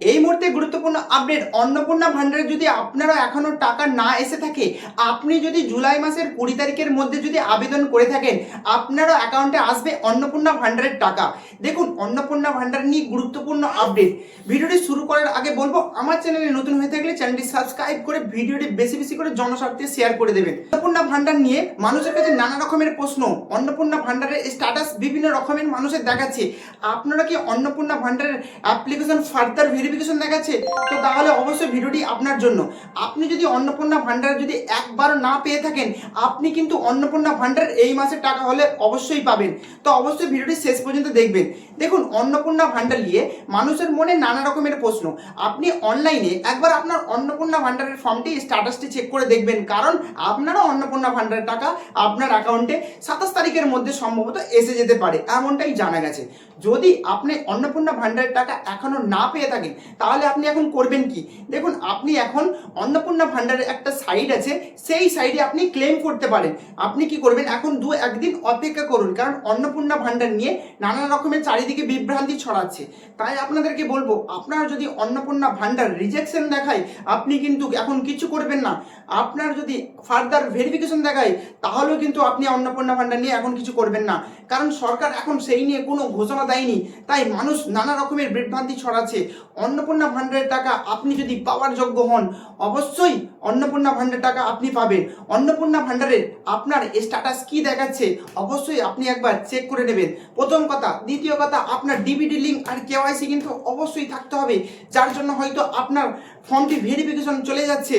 এই মুহূর্তে গুরুত্বপূর্ণ আপডেট, অন্নপূর্ণা ভান্ডারে যদি আপনারা এখনো টাকা না এসে থাকে, আপনি যদি জুলাই মাসের 20 তারিখের মধ্যে যদি আবেদন করে থাকেন, আপনারও অ্যাকাউন্টে আসবে অন্নপূর্ণা ভান্ডারের টাকা। দেখুন, অন্নপূর্ণা ভান্ডার নিয়ে গুরুত্বপূর্ণ আপডেট। ভিডিওটি শুরু করার আগে বলবো, আমার চ্যানেলে নতুন হয়ে থাকলে চ্যানেলটি সাবস্ক্রাইব করে ভিডিওটি বেশি বেশি করে জনস্বার্থে শেয়ার করে দেবেন। অন্নপূর্ণা ভান্ডার নিয়ে মানুষের কাছে নানা রকমের প্রশ্ন, অন্নপূর্ণা ভান্ডারের স্ট্যাটাস বিভিন্ন রকমের মানুষের দেখাচ্ছে। আপনারা কি অন্নপূর্ণা ভান্ডারের অ্যাপ্লিকেশন ফার্দার ভেরিফিকেশন দেখাচ্ছে? তো তাহলে অবশ্যই ভিডিওটি আপনার জন্য। আপনি যদি অন্নপূর্ণা ভান্ডারে যদি একবার না পেয়ে থাকেন, আপনি কিন্তু অন্নপূর্ণা ভান্ডারের এই মাসের টাকা হলে অবশ্যই পাবেন। তো অবশ্যই ভিডিওটি শেষ পর্যন্ত দেখবেন। দেখুন, অন্নপূর্ণা ভান্ডার নিয়ে মানুষের মনে নানা রকমের প্রশ্ন। আপনি অনলাইনে একবার আপনার অন্নপূর্ণা ভান্ডারের ফর্মটি স্ট্যাটাসটি চেক করে দেখবেন, কারণ আপনারও অন্নপূর্ণা ভান্ডারের টাকা আপনার অ্যাকাউন্টে 27 তারিখের মধ্যে সম্ভবত এসে যেতে পারে, এমনটাই জানা গেছে। যদি আপনি অন্নপূর্ণা ভান্ডারের টাকা এখনো না পেয়ে থাকেন, তাহলে আপনি এখন করবেন কি? দেখুন, আপনি এখন অন্নপূর্ণা ভান্ডারের একটা সাইট আছে, সেই সাইটে আপনি ক্লেম করতে পারেন। আপনি কি করবেন, এখন একদিন অপেক্ষা করুন, কারণ অন্নপূর্ণা ভান্ডার নিয়ে নানা রকমের চারিদিকে বিভ্রান্তি ছড়াচ্ছে। তাই আপনাদেরকে বলবো, আপনার যদি অন্নপূর্ণা ভান্ডার রিজেকশন দেখায়, আপনি কিন্তু এখন কিছু করবেন না। আপনার যদি ফার্দার ভেরিফিকেশন দেখায়, তাহলেও কিন্তু আপনি অন্নপূর্ণা ভান্ডার নিয়ে এখন কিছু করবেন না, কারণ সরকার এখন সেই নিয়ে কোনো ঘোষণা দেয়নি। তাই মানুষ নানা রকমের বিভ্রান্তি ছড়াচ্ছে। অন্নপূর্ণা ভান্ডারের টাকা আপনি যদি পাওয়ার যোগ্য হন, অবশ্যই অন্নপূর্ণা ভান্ডারের টাকা আপনি পাবেন। অন্নপূর্ণা ভান্ডারের আপনার স্ট্যাটাস কি দেখাচ্ছে, অবশ্যই আপনি একবার চেক করে নেবেন। প্রথম কথা। দ্বিতীয় কথা, আপনার ডিবিটি লিঙ্ক আর কেওয়াইসি কিন্তু অবশ্যই থাকতে হবে, যার জন্য হয়তো আপনার ফর্মটি ভেরিফিকেশন চলে যাচ্ছে,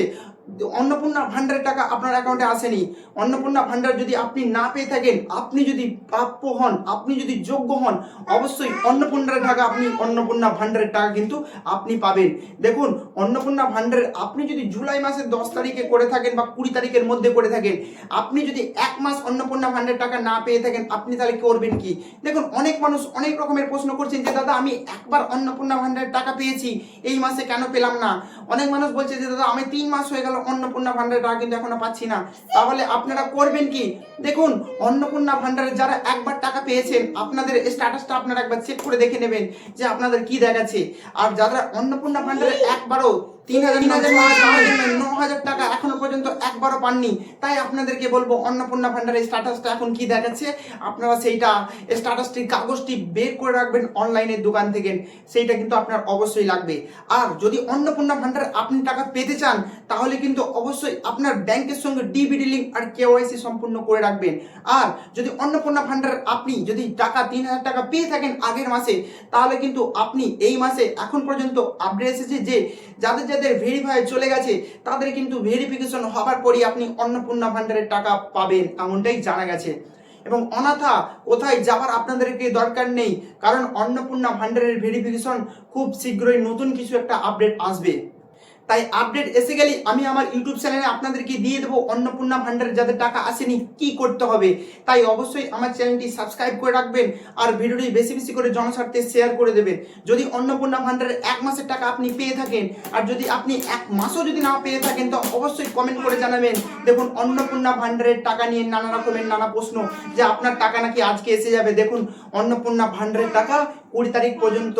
অন্নপূর্ণা ভান্ডারের টাকা আপনার অ্যাকাউন্টে আসেনি। অন্নপূর্ণা ভান্ডার যদি আপনি না পেয়ে থাকেন, আপনি যদি প্রাপ্য হন, আপনি যদি যোগ্য হন, অবশ্যই অন্নপূর্ণার টাকা অন্নপূর্ণা ভান্ডারের টাকা কিন্তু আপনি পাবেন। দেখুন, অন্নপূর্ণা ভান্ডারের আপনি যদি জুলাই মাসের 10 তারিখে করে থাকেন বা 20 তারিখের মধ্যে করে থাকেন, আপনি যদি 1 মাস অন্নপূর্ণা ভান্ডারের টাকা না পেয়ে থাকেন, আপনি তাহলে করবেন কি? দেখুন, অনেক মানুষ অনেক রকমের প্রশ্ন করছেন যে দাদা, আমি একবার অন্নপূর্ণা ভান্ডারের টাকা পেয়েছি, এই মাসে কেন পেলাম না? অনেক মানুষ বলছে যে দাদা, আমি 3 মাস হয়ে গেল অন্নপূর্ণা ভান্ডারের টাকা কিন্তু এখনো পাচ্ছি না। তাহলে আপনারা করবেন কি? দেখুন, অন্নপূর্ণা ভান্ডারে যারা একবার টাকা পেয়েছেন, আপনাদের স্ট্যাটাসটা আপনারা একবার চেক করে দেখে নেবেন যে আপনাদের কি দেখাচ্ছে। আর যারা অন্নপূর্ণা ভান্ডারে একবারও 3,000 টাকা এখনো পর্যন্ত একবারও পাননি, তাই আপনাদেরকে বলবো, অন্নপূর্ণা ভান্ডারের স্ট্যাটাসটা এখন কি দেখাচ্ছে, আপনারা সেইটা স্ট্যাটাসটির কাগজটি বের করে রাখবেন অনলাইনের দোকান থেকে, সেইটা কিন্তু আপনার অবশ্যই লাগবে। আর যদি অন্নপূর্ণা ভান্ডারে আপনি টাকা পেতে চান, তাহলে কিন্তু অবশ্যই আপনার ব্যাংকের সঙ্গে ডিবিটি লিঙ্ক আর কেওয়াইসি সম্পূর্ণ করে রাখবেন। আর যদি অন্নপূর্ণা ভান্ডার আপনি যদি টাকা 3,000 টাকা পেয়ে থাকেন আগের মাসে, তাহলে কিন্তু আপনি এই মাসে এখন পর্যন্ত আপডেট এসেছে যে যাদের যাদের ভেরিফাই চলে গেছে, তাদের কিন্তু ভেরিফিকেশন হবার পরই আপনি অন্নপূর্ণা ভান্ডারের টাকা পাবেন, এমনটাই জানা গেছে। এবং অনাথা কোথায় যাবার আপনাদেরকে দরকার নেই, কারণ অন্নপূর্ণা ভান্ডারের ভেরিফিকেশন খুব শীঘ্রই নতুন কিছু একটা আপডেট আসবে। তাই আপডেট এসে গেলে আমি আমার ইউটিউব চ্যানেলে আপনাদেরকে দিয়ে দেবো অন্নপূর্ণা ভান্ডারে যাদের টাকা আসেনি কি করতে হবে। তাই অবশ্যই আমার চ্যানেলটি সাবস্ক্রাইব করে রাখবেন আর ভিডিওটি বেশি বেশি করে জনস্বার্থে শেয়ার করে দেবেন। যদি অন্নপূর্ণা ভান্ডারের 1 মাসের টাকা আপনি পেয়ে থাকেন, আর যদি আপনি 1 মাসও যদি না পেয়ে থাকেন, তো অবশ্যই কমেন্ট করে জানাবেন। দেখুন, অন্নপূর্ণা ভান্ডারের টাকা নিয়ে নানা রকমের নানা প্রশ্ন, যে আপনার টাকা নাকি আজকে এসে যাবে। দেখুন, অন্নপূর্ণা ভান্ডারের টাকা 20 তারিখ পর্যন্ত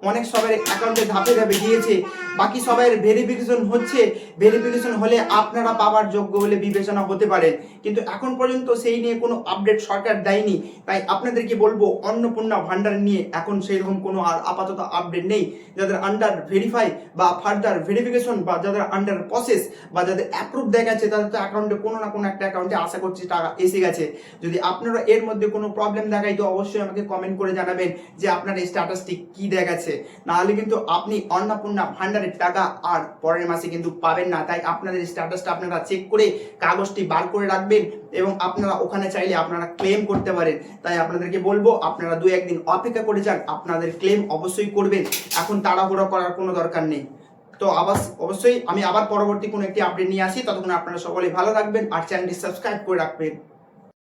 অনেক সবার অ্যাকাউন্টে ধাপে ধাপে গিয়েছে, বাকি সবাই ভেরিফিকেশন হচ্ছে। ভেরিফিকেশন হলে আপনারা পাওয়ার যোগ্য বলে বিবেচনা হতে পারেন, কিন্তু এখন পর্যন্ত সেই নিয়ে কোনো আপডেট সরকার দেয়নি। তাই আপনাদেরকে বলবো, অন্নপূর্ণা ভান্ডার নিয়ে এখন সেই রকম কোনো আর আপাতত আপডেট নেই। যাদের আন্ডার ভেরিফাই বা ফার্দার ভেরিফিকেশন, বা যাদের আন্ডার প্রসেস, বা যাদের অ্যাপ্রুভ দেখাচ্ছে, তাদের তো অ্যাকাউন্টে কোনো না কোনো একটা অ্যাকাউন্টে আশা করছি টাকা এসে গেছে। যদি আপনারা এর মধ্যে কোনো প্রবলেম দেখায়, তো অবশ্যই আমাকে কমেন্ট করে জানাবেন যে আপনার এই স্ট্যাটাসটি কি দেখাচ্ছে। নাহলে কিন্তু আপনি অন্নপূর্ণা ভান্ডারের টাকা আর পরের মাসে কিন্তু পাবেন না। তাই আপনাদের স্ট্যাটাসটা আপনারা চেক করে কাগজটি বার করে রাখবেন, এবং আপনারা ওখানে চাইলে আপনারা ক্লেম করতে পারেন। তাই আপনাদেরকে বলবো, আপনারা 2-1 দিন অপেক্ষা করে যান, আপনাদের ক্লেম অবশ্যই করবেন। এখন তাড়াহুড়ো করার কোনো দরকার নেই। তো অবশ্যই আমি আবার পরবর্তী কোনো একটি আপডেট নিয়ে আসি। ততক্ষণ আপনারা সকলেই ভালো থাকবেন আর চ্যানেলটি সাবস্ক্রাইব করে রাখবেন।